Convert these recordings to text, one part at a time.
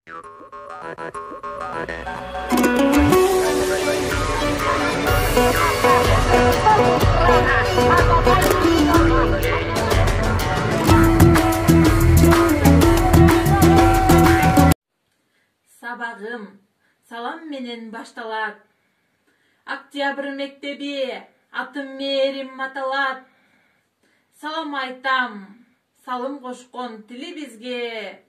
Sabahım salam menen baştalat. Октябрь мектеби атым Мээрим аталат. Салам айтам, салым кошкон тили бизге.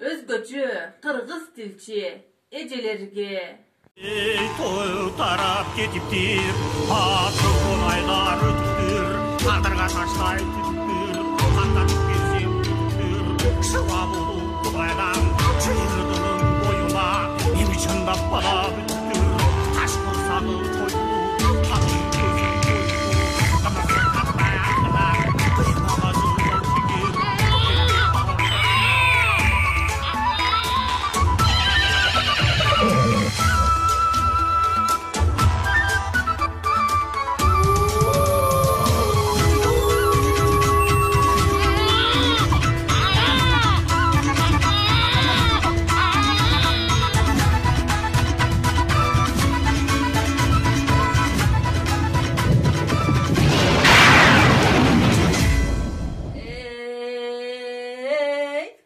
Өзгөчө кыргыз тилчи эжелерге. Ey toy tarap ketiptir, atılgın aylar ötüktür, Adırga taşlay tütüktür, Kandanıp gezim tütüktür, Şıva bulup kubaydan, Çığırdının boyuna, Emi çındap bala bütüktür, Taş kursağı koydu, Tatın gezim koydu, Namazın katmaya akılar, Kız namazı çekir,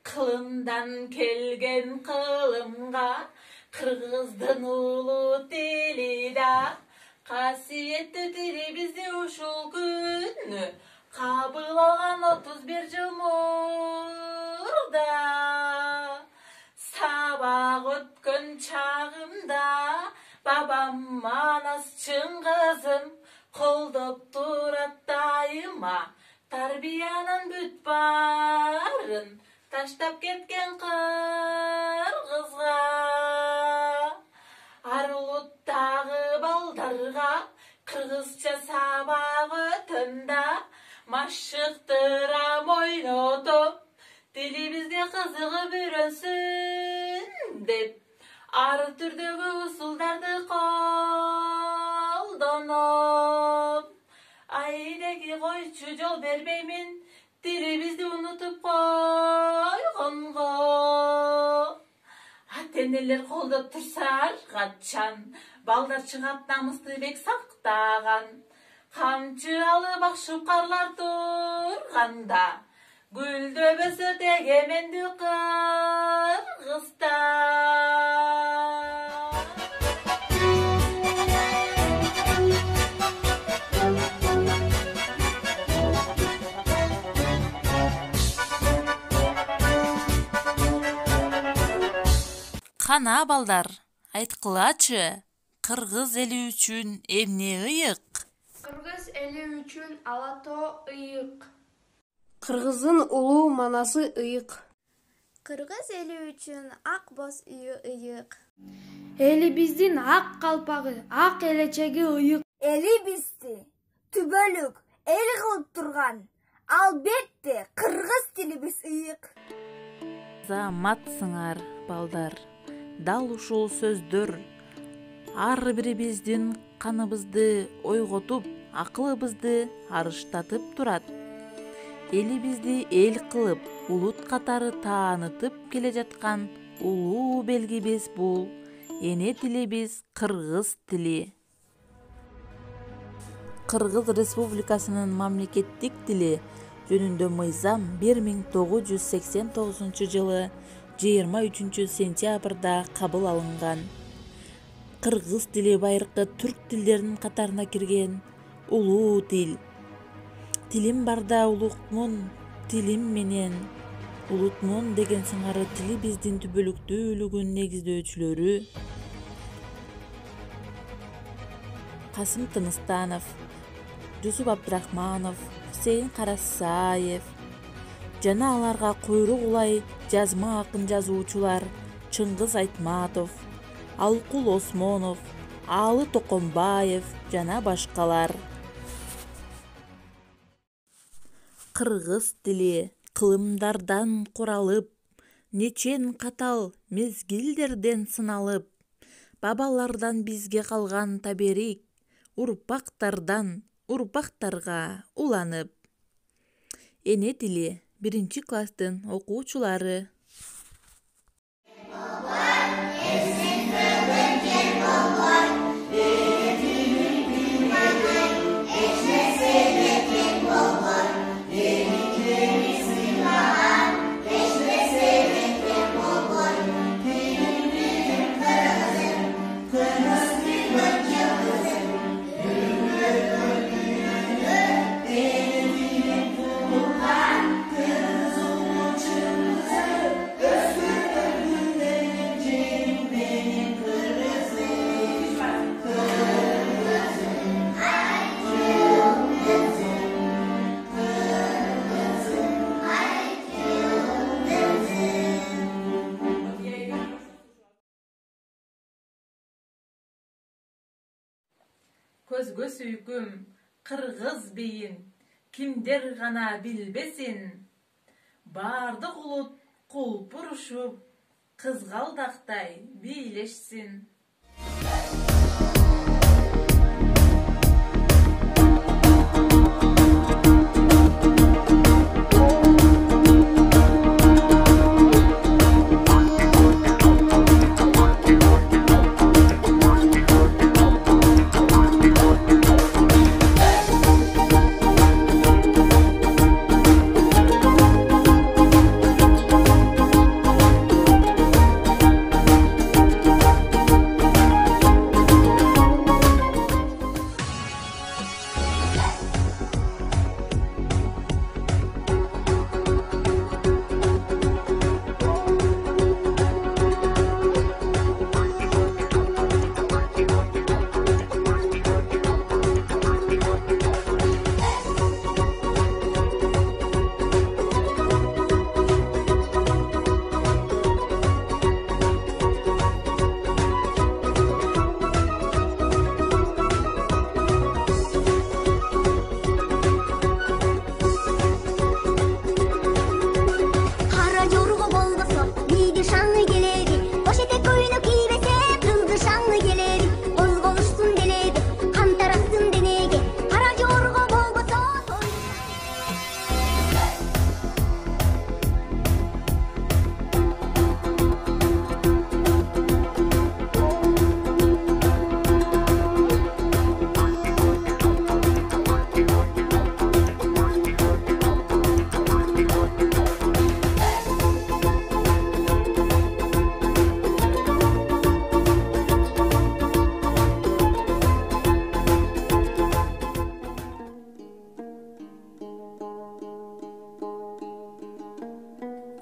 Kılımdan kelgen kılımga, Kırgızdın ulu dili da, Kasiyetli dili bizi uşul günü, Kabul algan 31 jıl murda. Sabah ötkön çağımda, Babam Manas Çыңгызым, Koldop durat dayıma, Tarbiyanın büt barın, Taştap ketken kırgızga. Aruluttagı baldarga, Kırgızça sabah ötünda, Maşıktıram oynotup, Dilibizge kızığı bürönsün dep, Arı türdögü usuldardı koldonup. Aydaki koyçu jol berbeymin, Dilibizdi unutup koygongo. Ateneler kolda tursa kaçan, Balдар çıgat namısты bek saktağan. Kamçı alıp akşıp karlar durganda, Gülдөбөсө tegemendi Kırgızstan. Кана балдар, айткылачы, Кыргыз эли үчүн эмне ыйык? Кыргыз эли үчүн Алатоо ыйык. Кыргыздын улуу манасы ыйык. Кыргыз эли үчүн ак боз үйү ыйык. Элибиздин ак калпагы, ак элечеги ыйык. Элибизди түбөлүк эл кылып турган албетте кыргыз тилибиз ыйык. Заматсыңар, балдар. Дал ушул сөздөр ар бирибиздин каныбызды ойготуп, акылыбызды арыштатып турат. Элибизди эл кылып, улут катары таанытып келе жаткан улуу белгибиз бул эне тилибиз кыргыз тили. Кыргыз Республикасынын мамлекеттик тили жөнүндө мыйзам 1989 жылы 23 сентябрда кабыл алынган. Кыргыз тили байыркы түрк тилдеринин катарына кирген улуу тил. Тилим барда улукмун, тилим менен. Улутмун деген сыңары тили биздин түбөлүктүүлүгүн негиздөөчүлөрү Касым Тыныстанов, Жусуп Абдрахманов, Хусейин Карасаев жана аларга куйрук улай жазма акын жазуучулар Чыңгыз Айтматов, Алкул Осмонов, Алы Токомбаев жана башкалар. Кыргыз тили кылымдардан куралып, нечен катал мезгилдерден сыналып, бабалардан бизге калган таберик, урпактардан урпактарга уланып. Эне тили 1-класстын окуучулары. көзгө сүйкүм, кыргыз бейин, кимдер гана билбесин. Бардык улут кулпурушуп, кызгалдактай бийлешсин.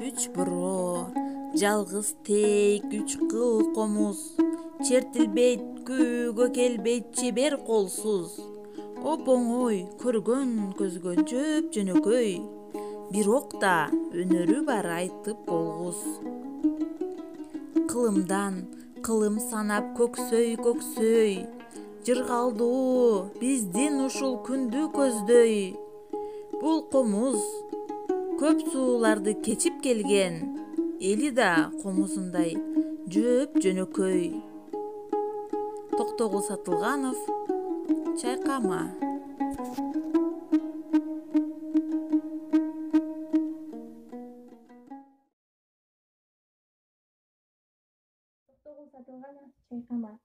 Үч буро, жалгыз тейк, үч кыл комуз, чертилбейт күүгө келбейт чебер колсуз. Оп-оңой көргөн көзгө жөп жөнөкөй, бирок да өнөрү бар айтып болгус. Кылымдан кылым санап көксөй, жыргалдуу биздин ушул күндү көздөй. Бул комуз көп сууларды кечип келген, эли да комузундай жөп жөнөкөй. Токтогул Сатылганов, Чайкама. Токтогул Сатылганов, Чайкама.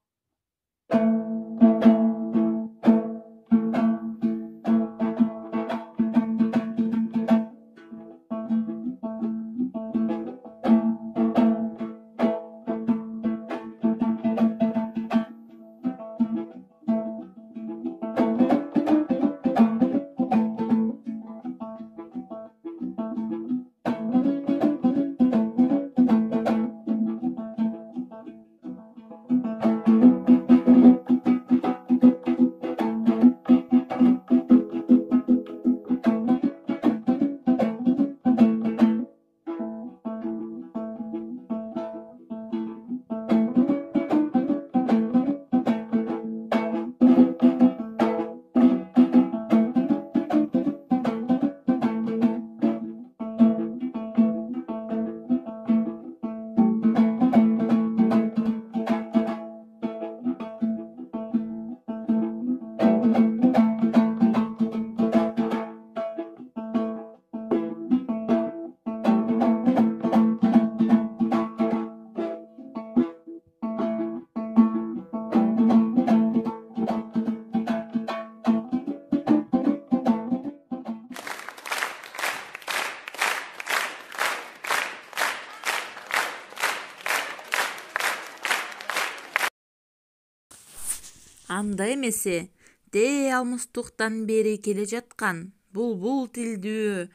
Анда эмесе, дээ алмустуктан бери келе жаткан булбул тилдүү,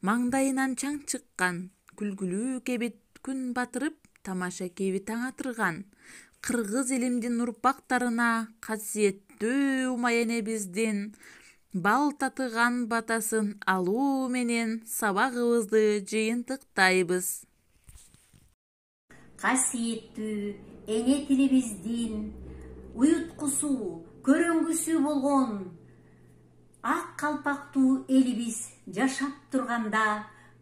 маңдайынан чаң чыккан, күлгүлүү кебит күн батырып, тамаша кебит таң атырган кыргыз элимдин урпактарына касиеттүү умаенебиздин бал татыган батасын алуу менен сабагыбызды жыйынтыктайбыз. Касиеттүү эне тилибиздин уюткусу көрөнгүсү болгон ак калпактуу элибиз жашап турганда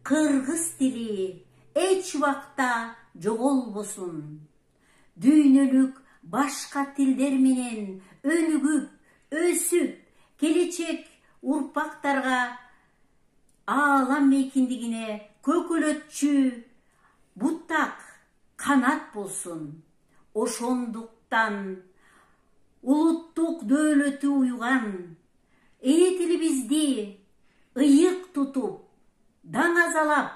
кыргыз тили эч убакта жоголбосун. Дүйнөлүк башка тилдер менен өнүгүп, өсүп, келечек урпактарга аалам мейкиндигине көкөлөтчү бутак канат болсун. Ошондуктан улуттук дөөлөтү уйган эне тилибизди ыйык тутуп, даңазалап,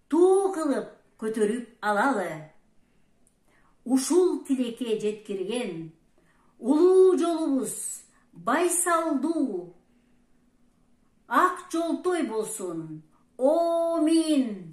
туу кылып көтөрүп алалы. Ушул тилекке жеткирген улуу жолубуз байсалдуу, ак жолтой болсун. Омин.